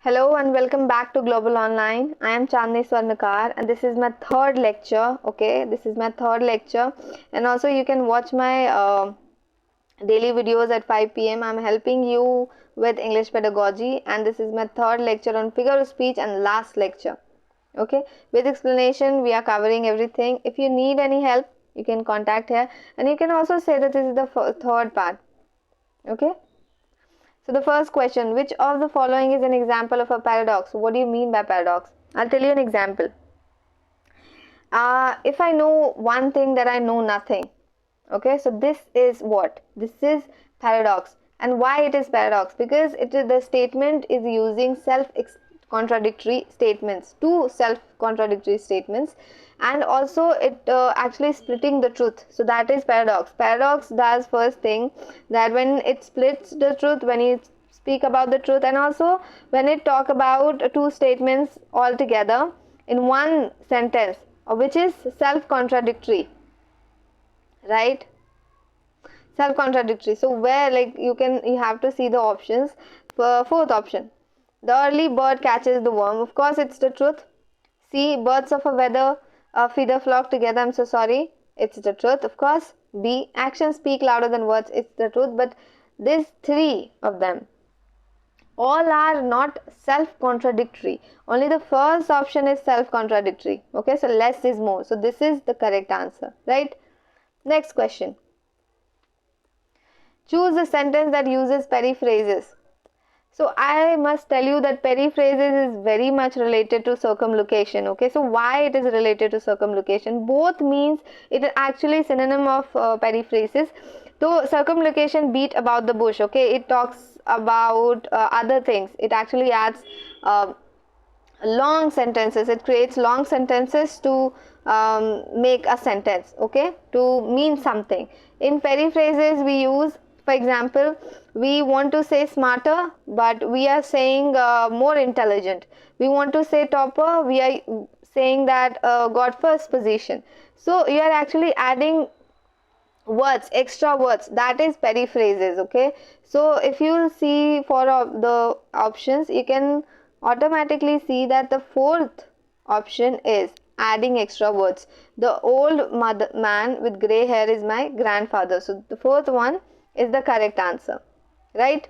Hello and welcome back to Global Online. I am Chandni Swarnakar and this is my third lecture. Okay, this is my third lecture, and also you can watch my daily videos at 5 p.m. I'm helping you with English pedagogy, and this is my third lecture on figure of speech and last lecture. Okay, with explanation, we are covering everything. If you need any help, you can contact here, and you can also say that this is the third part. Okay. So the first question, which of the following is an example of a paradox? What do you mean by paradox? I'll tell you an example. If I know one thing that I know nothing, okay, so this is what? This is paradox. And why it is paradox? Because the statement is using self-contradictory statements, two self-contradictory statements, and also it actually splitting the truth. So that is paradox. Paradox does first thing that when it splits the truth, when you speak about the truth, and also when it talk about two statements all together in one sentence, which is self-contradictory, right? Self-contradictory. So where, like, you have to see the options. Fourth option, the early bird catches the worm. Of course it's the truth. C, birds of a feather flock together. I'm so sorry, it's the truth, of course. B, actions speak louder than words. It's the truth. But these three of them all are not self-contradictory. Only the first option is self-contradictory. Okay, so less is more. So this is the correct answer, right? Next question. Choose a sentence that uses periphrasis. So I must tell you that periphrasis is very much related to circumlocution. Okay, so why it is related to circumlocution? Both means it is actually synonym of periphrasis. So circumlocution, beat about the bush. Okay, it talks about other things. It actually adds long sentences. It creates long sentences to make a sentence. Okay, to mean something. In periphrasis, we use, for example, we want to say smarter, but we are saying more intelligent. We want to say topper, we are saying that got first position. So you are actually adding words, extra words. That is periphrasis. Okay, so if you will see for the options, you can automatically see that the fourth option is adding extra words. The old man with gray hair is my grandfather. So the fourth one is the correct answer, right?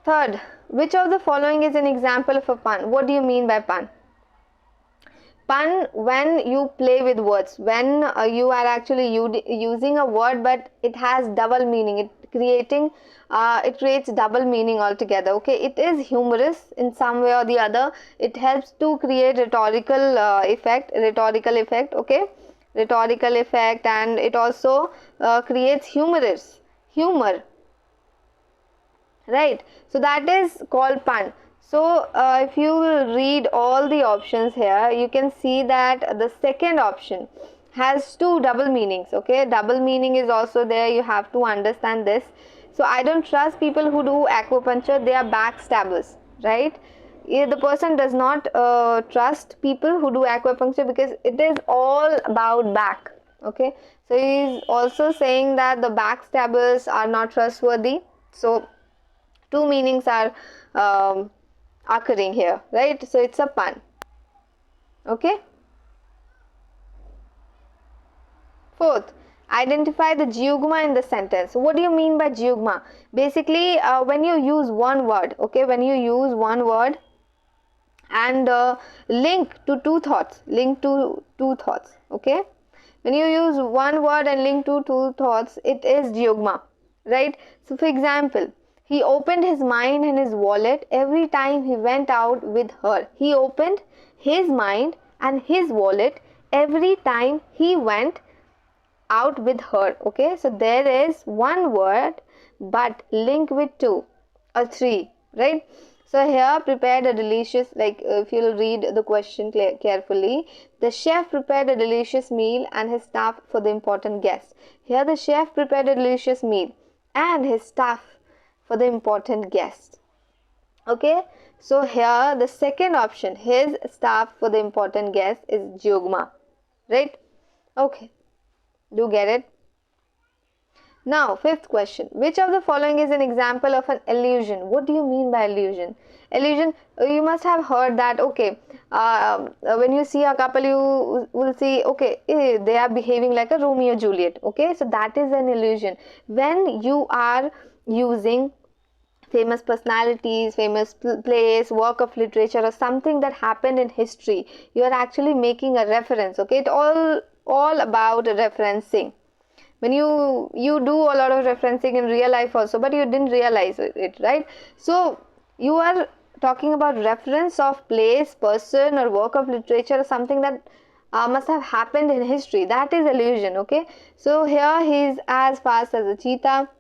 Third, which of the following is an example of a pun? What do you mean by pun? Pun, when you play with words, when you are actually using a word but it has double meaning, it creates double meaning altogether. Okay, it is humorous in some way or the other. It helps to create rhetorical effect. Okay, rhetorical effect, and it also creates humor, right? So that is called pun. So if you will read all the options here, you can see that the second option has two double meanings. Okay, double meaning is also there. You have to understand this. So I don't trust people who do acupuncture. They are backstabbers, right? The person does not trust people who do acupuncture because it is all about back. Okay, so he is also saying that the backstabbers are not trustworthy. So two meanings are occurring here, right? So it's a pun. Okay. Fourth, identify the zeugma in the sentence. What do you mean by zeugma? Basically, when you use one word, okay, when you use one word and link to two thoughts, okay. When you use one word and link to two thoughts, it is zeugma, right? So for example, he opened his mind and his wallet every time he went out with her. He opened his mind and his wallet every time he went out with her. Okay, so there is one word but link with two or three, right? So here, prepared a delicious, like if you'll read the question carefully, the chef prepared a delicious meal and his staff for the important guest. Here the chef prepared a delicious meal and his staff for the important guest. Okay, so here the second option, his staff for the important guest, is zeugma, right? Okay, do get it? Now, fifth question. Which of the following is an example of an allusion? What do you mean by allusion? Allusion, you must have heard that, okay, when you see a couple, you will see, okay, they are behaving like a Romeo Juliet. Okay, so that is an allusion. When you are using famous personalities, famous plays, work of literature, or something that happened in history, you are actually making a reference. Okay, it all about referencing. When you do a lot of referencing in real life also, but you didn't realize it, right? So you are talking about reference of place, person, or work of literature, or something that must have happened in history. That is allusion. Okay, so here he is as fast as a cheetah,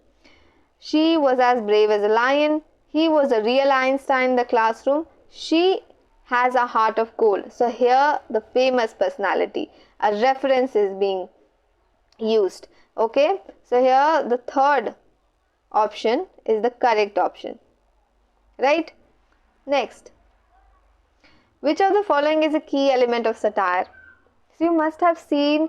she was as brave as a lion, he was a real Einstein in the classroom, she has a heart of gold. So here the famous personality, a reference is being used. Okay, so here the third option is the correct option, right? Next, which of the following is a key element of satire? So you must have seen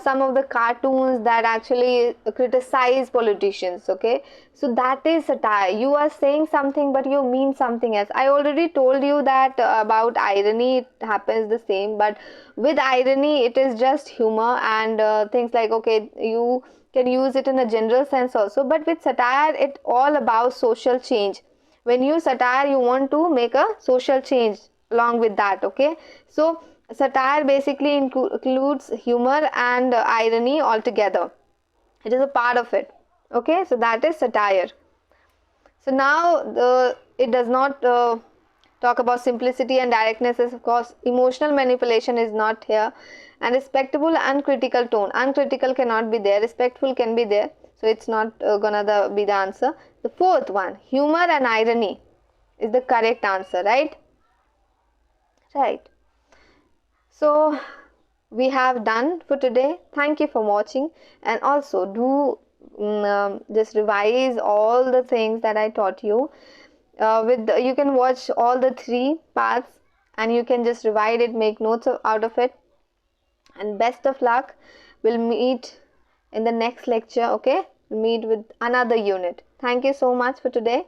some of the cartoons that actually criticize politicians. Okay, so that is satire. You are saying something but you mean something else. I already told you that about irony, it happens the same, but with irony it is just humor and things like, okay, you can use it in a general sense also, but with satire it all about social change. When you satire, you want to make a social change along with that. Okay, so satire basically includes humor and irony altogether. It is a part of it. Okay, so that is satire. So now it does not talk about simplicity and directness. Of course, emotional manipulation is not here, and respectable and critical tone. Uncritical cannot be there. Respectful can be there. So it's not gonna be the answer. The fourth one, humor and irony, is the correct answer. Right. Right. So we have done for today. Thank you for watching, and also do just revise all the things that I taught you. You can watch all the 3 parts and you can just revise it, make notes out of it, and best of luck. We'll meet in the next lecture. Okay, we'll meet with another unit. Thank you so much for today.